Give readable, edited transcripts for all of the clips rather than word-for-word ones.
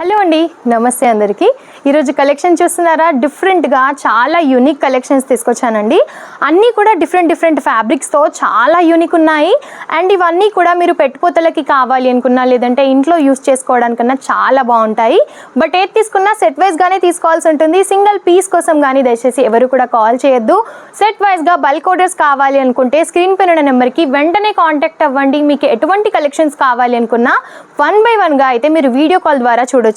Hello అండి, నమస్తే అందరికీ. ఈరోజు కలెక్షన్ చూస్తున్నారా? డిఫరెంట్గా చాలా యూనిక్ కలెక్షన్స్ తీసుకొచ్చానండి. అన్నీ కూడా డిఫరెంట్ ఫ్యాబ్రిక్స్తో చాలా యూనిక్ ఉన్నాయి. అండ్ ఇవన్నీ కూడా మీరు పెట్టుపోతలకి కావాలి అనుకున్నా, లేదంటే ఇంట్లో యూస్ చేసుకోవడానికన్నా చాలా బాగుంటాయి. బట్ ఏది తీసుకున్నా సెట్ వైజ్గానే తీసుకోవాల్సి ఉంటుంది. సింగిల్ పీస్ కోసం కానీ దయచేసి ఎవరు కూడా కాల్ చేయొద్దు. సెట్ వైజ్గా బల్క్ ఆర్డర్స్ కావాలి అనుకుంటే స్క్రీన్ పైన ఉన్న నెంబర్కి వెంటనే కాంటాక్ట్ అవ్వండి. మీకు ఎటువంటి కలెక్షన్స్ కావాలి అనుకున్నా 1 by 1గా అయితే మీరు వీడియో కాల్ ద్వారా చూడొచ్చు.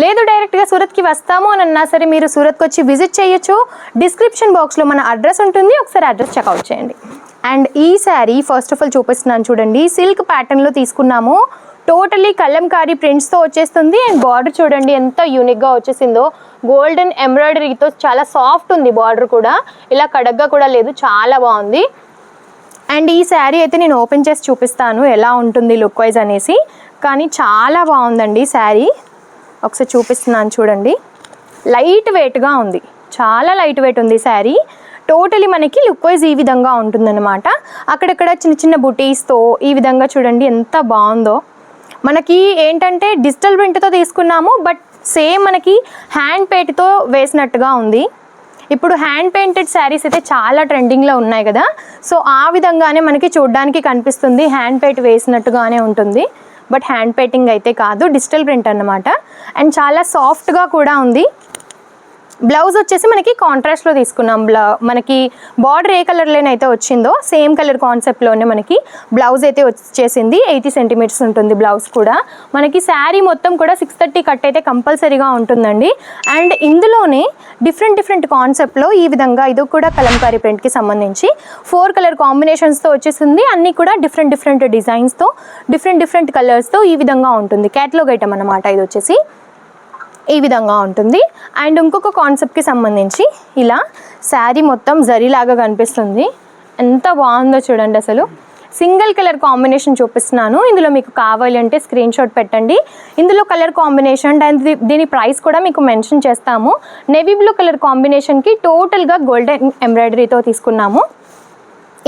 లేదు డైరెక్ట్గా సూరత్కి వస్తాము అని అన్నా సరే మీరు సూరత్కి వచ్చి విజిట్ చేయొచ్చు. డిస్క్రిప్షన్ బాక్స్లో మన అడ్రస్ ఉంటుంది, ఒకసారి అడ్రస్ చెక్అవుట్ చేయండి. అండ్ ఈ శారీ ఫస్ట్ ఆఫ్ ఆల్ చూపిస్తున్నాను చూడండి. సిల్క్ ప్యాటర్న్లో తీసుకున్నాము. టోటలీ కలంకారీ ప్రింట్స్తో వచ్చేస్తుంది. అండ్ బార్డర్ చూడండి ఎంత యూనిక్గా వచ్చేసిందో. గోల్డెన్ ఎంబ్రాయిడరీతో చాలా సాఫ్ట్ ఉంది బార్డర్ కూడా, ఇలా కడగ్గా కూడా లేదు, చాలా బాగుంది. అండ్ ఈ శారీ అయితే నేను ఓపెన్ చేసి చూపిస్తాను ఎలా ఉంటుంది లుక్ వైజ్ అనేసి. కానీ చాలా బాగుందండి శారీ, ఒకసారి చూపిస్తున్నాను చూడండి. లైట్ వెయిట్గా ఉంది, చాలా లైట్ వెయిట్ ఉంది శారీ. టోటలీ మనకి లుక్ వైజ్ ఈ విధంగా ఉంటుందన్నమాట. అక్కడక్కడ చిన్న చిన్న బుటీస్తో ఈ విధంగా చూడండి ఎంత బాగుందో. మనకి ఏంటంటే డిజిటల్ ప్రింట్తో తీసుకున్నాము, బట్ సేమ్ మనకి హ్యాండ్ పెయింట్తో వేసినట్టుగా ఉంది. ఇప్పుడు హ్యాండ్ పెయింటెడ్ శారీస్ అయితే చాలా ట్రెండింగ్లో ఉన్నాయి కదా, సో ఆ విధంగానే మనకి చూడడానికి కనిపిస్తుంది. హ్యాండ్ పెయింట్ వేసినట్టుగానే ఉంటుంది, బట్ హ్యాండ్ పెయింటింగ్ అయితే కాదు, డిజిటల్ ప్రింట్ అన్నమాట. అండ్ చాలా సాఫ్ట్గా కూడా ఉంది. బ్లౌజ్ వచ్చేసి మనకి కాంట్రాస్ట్లో తీసుకున్నాం. మనకి బార్డర్ ఏ కలర్లోనైతే వచ్చిందో సేమ్ కలర్ కాన్సెప్ట్లోనే మనకి బ్లౌజ్ అయితే వచ్చేసింది. 80 cm ఉంటుంది బ్లౌజ్ కూడా. మనకి శారీ మొత్తం కూడా 630 కట్ అయితే కంపల్సరీగా ఉంటుందండి. అండ్ ఇందులోనే డిఫరెంట్ కాన్సెప్ట్లో ఈ విధంగా ఇది కూడా కలంకారీ ప్రింట్కి సంబంధించి 4 కలర్ కాంబినేషన్స్తో వచ్చేసింది. అన్నీ కూడా డిఫరెంట్ డిజైన్స్తో డిఫరెంట్ కలర్స్తో ఈ విధంగా ఉంటుంది. క్యాటలాగ్ ఐటమ్ అన్నమాట ఇది వచ్చేసి ఈ విధంగా ఉంటుంది. అండ్ ఇంకొక కాన్సెప్ట్కి సంబంధించి ఇలా శారీ మొత్తం జరీలాగా కనిపిస్తుంది. ఎంత బాగుందో చూడండి అసలు. సింగిల్ కలర్ కాంబినేషన్ చూపిస్తున్నాను. ఇందులో మీకు కావాలి అంటే స్క్రీన్ షాట్ పెట్టండి. ఇందులో కలర్ కాంబినేషన్ అండ్ దీని ప్రైస్ కూడా మీకు మెన్షన్ చేస్తాము. నేవీ బ్లూ కలర్ కాంబినేషన్కి టోటల్గా గోల్డెన్ ఎంబ్రాయిడరీతో తీసుకున్నాము.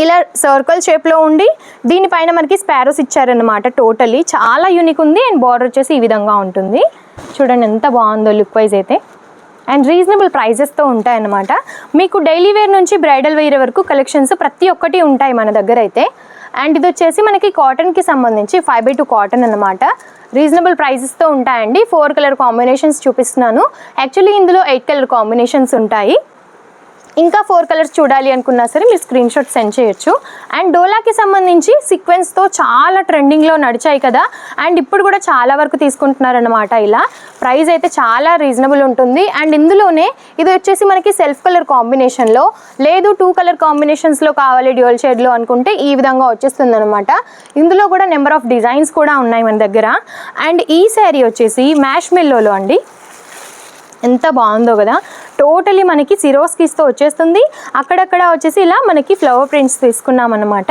ఇలా సర్కిల్ షేప్లో ఉండి దీనిపైన మనకి స్పారోస్ ఇచ్చారనమాట. టోటలీ చాలా యూనిక్ ఉంది. అండ్ బార్డర్ వచ్చేసి ఈ విధంగా ఉంటుంది. చూడండి ఎంత బాగుందో లుక్ వైజ్ అయితే. అండ్ రీజనబుల్ ప్రైజెస్తో ఉంటాయన్నమాట. మీకు డైలీ వేర్ నుంచి బ్రైడల్ వేర్ వరకు కలెక్షన్స్ ప్రతి ఒక్కటి ఉంటాయి మన దగ్గర అయితే. అండ్ ఇది వచ్చేసి మనకి కాటన్కి సంబంధించి 5/2 కాటన్ అన్నమాట. రీజనబుల్ ప్రైజెస్తో ఉంటాయండి. 4 కలర్ కాంబినేషన్స్ చూపిస్తున్నాను. యాక్చువల్లీ ఇందులో 8 కలర్ కాంబినేషన్స్ ఉంటాయి. ఇంకా 4 కలర్స్ చూడాలి అనుకున్నా సరే మీరు స్క్రీన్ షాట్ సెండ్ చేయొచ్చు. అండ్ డోలాకి సంబంధించి సీక్వెన్స్తో చాలా ట్రెండింగ్లో నడిచాయి కదా, అండ్ ఇప్పుడు కూడా చాలా వరకు తీసుకుంటున్నారనమాట. ఇలా ప్రైస్ అయితే చాలా రీజనబుల్ ఉంటుంది. అండ్ ఇందులోనే ఇది వచ్చేసి మనకి సెల్ఫ్ కలర్ కాంబినేషన్లో, లేదు 2 కలర్ కాంబినేషన్స్లో కావాలి డ్యూయల్ షేడ్లో అనుకుంటే ఈ విధంగా వచ్చేస్తుంది అనమాట. ఇందులో కూడా నెంబర్ ఆఫ్ డిజైన్స్ కూడా ఉన్నాయి మన దగ్గర. అండ్ ఈ శారీ వచ్చేసి మ్యాష్ మెల్లోలో అండి. ఎంత బాగుందో కదా. టోటలీ మనకి సిరోస్కీస్తో వచ్చేస్తుంది. అక్కడక్కడ వచ్చేసి ఇలా మనకి ఫ్లవర్ ప్రింట్స్ తీసుకున్నాం అనమాట.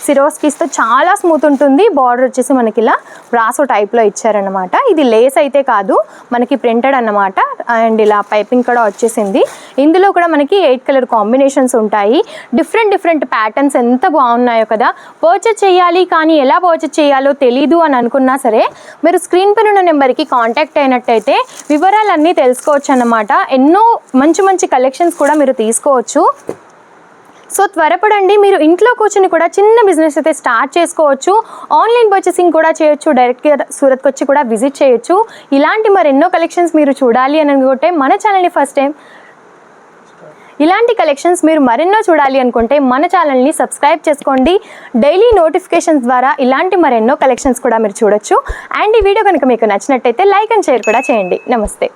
సిరోస్కీస్తో చాలా స్మూత్ ఉంటుంది. బార్డర్ వచ్చేసి మనకి ఇలా బ్రాసో టైప్లో ఇచ్చారనమాట. ఇది లేస్ అయితే కాదు, మనకి ప్రింటెడ్ అన్నమాట. అండ్ ఇలా పైపింగ్ కూడా వచ్చేసింది. ఇందులో కూడా మనకి 8 కలర్ కాంబినేషన్స్ ఉంటాయి. డిఫరెంట్ ప్యాటర్న్స్ ఎంత బాగున్నాయో కదా. పర్చేజ్ చేయాలి కానీ ఎలా పర్చేజ్ చేయాలో తెలీదు అని అనుకున్నా సరే మీరు స్క్రీన్ పైన ఉన్న నెంబర్కి కాంటాక్ట్ అయినట్టయితే వివరాలన్నీ తెలుసుకోవచ్చు అన్నమాట. ఎన్నో మంచి కలెక్షన్స్ కూడా మీరు తీసుకోవచ్చు. సో త్వరపడండి. మీరు ఇంట్లో కూర్చొని కూడా చిన్న బిజినెస్ అయితే స్టార్ట్ చేసుకోవచ్చు. ఆన్లైన్ పర్చేసింగ్ కూడా చేయొచ్చు. డైరెక్ట్గా సూరత్కి వచ్చి కూడా విజిట్ చేయొచ్చు. ఇలాంటి మరెన్నో కలెక్షన్స్ మీరు చూడాలి అని అనుకుంటే మన ఛానల్ని ఫస్ట్ టైం ఇలాంటి కలెక్షన్స్ మీరు మరెన్నో చూడాలి అనుకుంటే మన ఛానల్ని సబ్స్క్రైబ్ చేసుకోండి. డైలీ నోటిఫికేషన్స్ ద్వారా ఇలాంటి మరెన్నో కలెక్షన్స్ కూడా మీరు చూడొచ్చు. అండ్ ఈ వీడియో కనుక మీకు నచ్చినట్టయితే లైక్ అండ్ షేర్ కూడా చేయండి. నమస్తే.